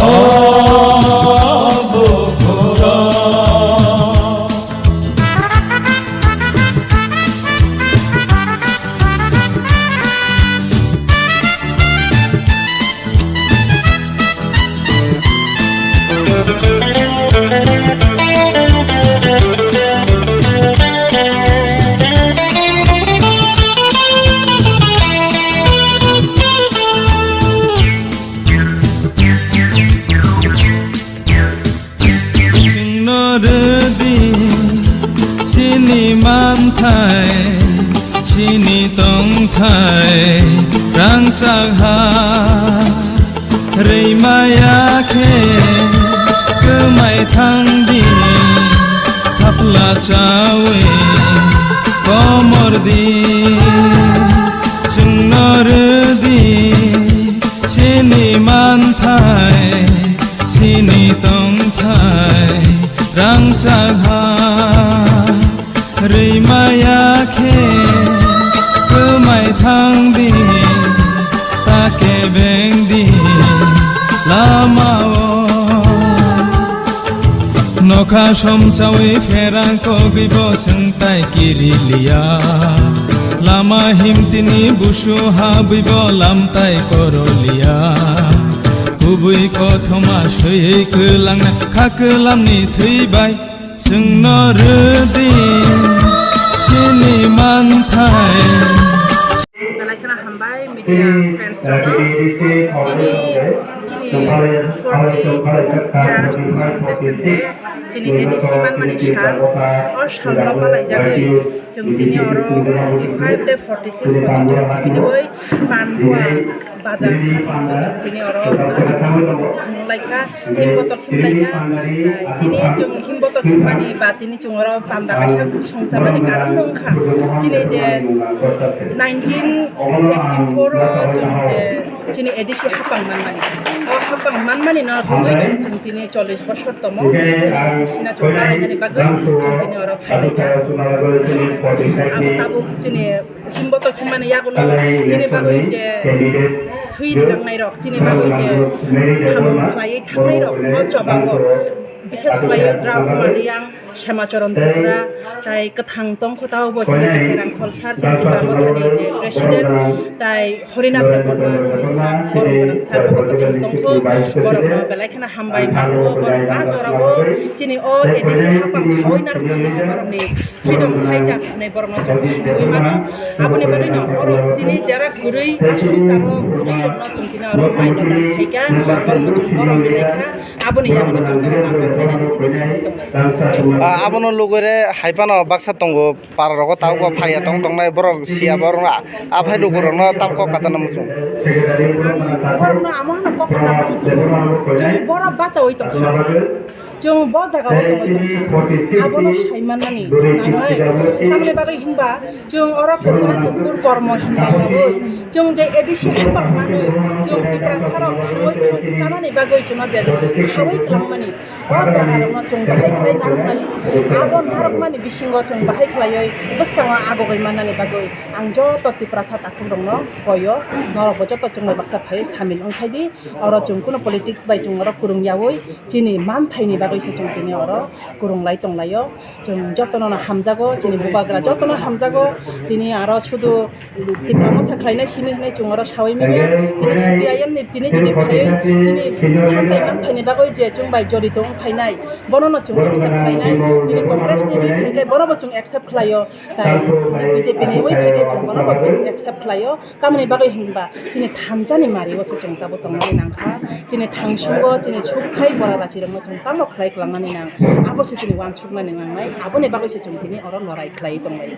অবঘোরা। Sini mantai, sini tongtai, rang sakha, rei maya ke, kemai thang di, thapla chawe, komor di, sungnor di, sini mantai, sini tongtai, rang sakha. Rei maya ke kemai thang di take beng di lama o nokha somsawi ferang ko gibo sengtai kirilia lama himtini busu habibo lamtai korolia kubui kothoma sui kelang khakelam ni theibai Sungno redi sini mantai. Balakana hambai media friends Cini 40 chairs Cini edisi man manishan or shalra palai jagai jeng dini oro 45 de 46 constituency bini oi panhua bazar jeng dini oro laika himboto kimlaika dini jeng himboto kimbani batini jeng oro pambakasa songsabani karam nongkha cini je 1984 jeng je cini edisi hapang manmani hapang manmani na rungoi jeng dini 40 বছর তম সিনা চোখা এখানে বাগৈ চিনি ওরা ফাইলাইছা তাবুক চিনি হিমবত খিমানে ইয়াগুলো চিনি বাগৈ যে থুই দিলাंनाय রক চিনি বাগৈ যে সামন খালাই থাंनाय রক অচবাগো বিশেষ করে দ্রাউমারিয়াং শ্যামাচরণ ত্রিপুরা তাই কথাং তং খতাও বচিনি কেরাং খলসার যে বামথানি যে প্রেসিডেন্ট তাই হরিনাথ দেব বর্মা যিনি বড় সার কথাং তংখ বড় বেলাইখানা হামবাই মারো বড় আজরাবো চিনি ও এডিসি হাপাং খাওই নার তুমি বড়নি ফ্রিডম ফাইটার নে বড় চংনি মানো আপনি বাগৈ ন বড় তিনি যারা গুরুই আসিন জানো গুরুই রত্ন চংকিনা আর মাই কথা থাইকা বড় মিলাইখা আপনি ইয়াবো চংকা মাতা ফ্রিডম তিনি abono lugore haipano baksa tongo pararogo taugo phaya tong tongnai borok sia borok aphai lugorono tamko kachana musu borok amana kokko jaba musu jeng borok bacha oi tong jeng bo jaga oi tong abono saimanani nangai tamne bagai hinba jeng ora kecil kufur kormo hinlayaboi jeng je edisi hapak manoi jeng diprasaro oi kanani bagai chuna je khawai klamani o jagarong jeng bahai khai narmani abon narmani bisingo jeng bahai khlaioi baskanga abogoi manani bagai ang joto diprasat akung dongno koyo norok joto jeng baksa phai samil ongkhaidi oro jeng kuno politics bai jeng oro kurung yawoi chini man thaini bagai se jeng tini oro kurung lai tonglayo jeng jotono hamjago chini bubagra jotono hamjago tini aro শুধু diploma thaklainai simi hnai jeng oro sawai miya tini CPIM ni tini jini phai tini santai man thaini bagai je jeng bai jorito ongkhainai bonono jeng accept khlainai tini congress ni phaikai bonobo jeng accept khlaio tai BJP ni oi phaikai jeng bonobo accept khlaio tamni bagai hinba chini thamjani mari ose jeng tabo tongmani nangkha chini thangsugo chini chukthai borara chirang jeng tamo khlai klangmani nang abo se chini wan chukmani nangnai aboni bagai se jeng tini oro lorai khlai tongmai